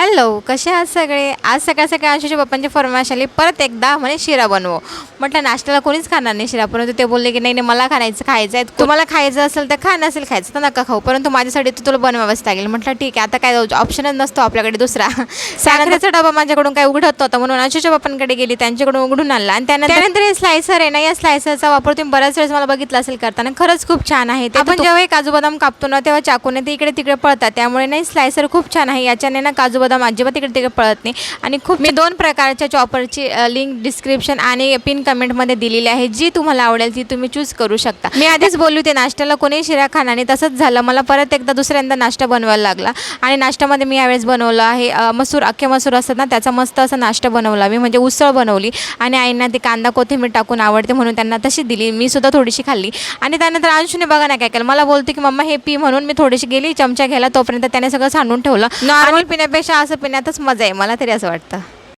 Hello, कसे आहात सगळे? आज सकाळ सकाळ अंशूच्या पप्पांची फरमाईश आली परत एकदा म्हणे शिरा बनव. म्हटलं नाश्त्याला कोणीच खाणार नाही शिरा, परंतु ते बोलले की नाही नाही मला खायचं आहे. तुम्हाला खायचं असेल तर खा, नसेल खायचं तर नका खाऊ, परंतु माझ्यासाठी तर तुला बनवावंच लागेल. म्हटलं ठीक आहे, आता काय ऑप्शनच नसतो आपल्याकडे दुसरा. साखरेचा डबा माझ्याकडून काय उघडत नव्हता म्हणून अंशूच्या पप्पांकडे गेली, त्यांच्याकडून उघडून आणला. आणि त्यानंतर हे स्लायसर आहे ना, या स्लायसरचा वापर तुम्ही बऱ्याच वेळेस मला बघितला असेल करताना, खरंच खूप छान आहे. आपण जेव्हा काजू बदाम कापतो ना तेव्हा चाकूने ते इकडे तिकडे पळतात, त्यामुळे नाही स्लायसर खूप छान आहे. याच्याने ना काजू बदाम अजिबात तिकडे तिकडे पळत नाही. आणि खूप मी 2 प्रकारच्या चॉपरची लिंक डिस्क्रिप्शन आणि पिन कमेंटमध्ये दिलेली आहे, जी तुम्हाला आवडेल ती तुम्ही चूज करू शकता. मी आधीच बोलली होते नाश्त्याला कोणी शिरा खाणार नाही, तसंच झालं. मला परत एकदा दुसऱ्यांदा नाश्ता बनवायला लागला आणि नाश्त्यामध्ये मी यावेळेस बनवलं आहे मसूर, अख्खे मसूर असतात ना त्याचा मस्त असा नाश्ता बनवला मी, म्हणजे उसळ बनवली. आणि आईंना ती कांदा कोथिंबीर टाकून आवडते म्हणून त्यांना तशी दिली, मी सुद्धा थोडीशी खाल्ली. आणि त्यानंतर अंशूने बघा ना काय केलं, मला बोलते की मम्मा हे पी म्हणून मी थोडीशी गेली चमचा घ्यायला, तोपर्यंत त्याने सगळं सांडून ठेवलं. नॉर्मल पिण्यापेक्षा असं पिण्यातच मजा आहे, मला तरी असं वाटतं.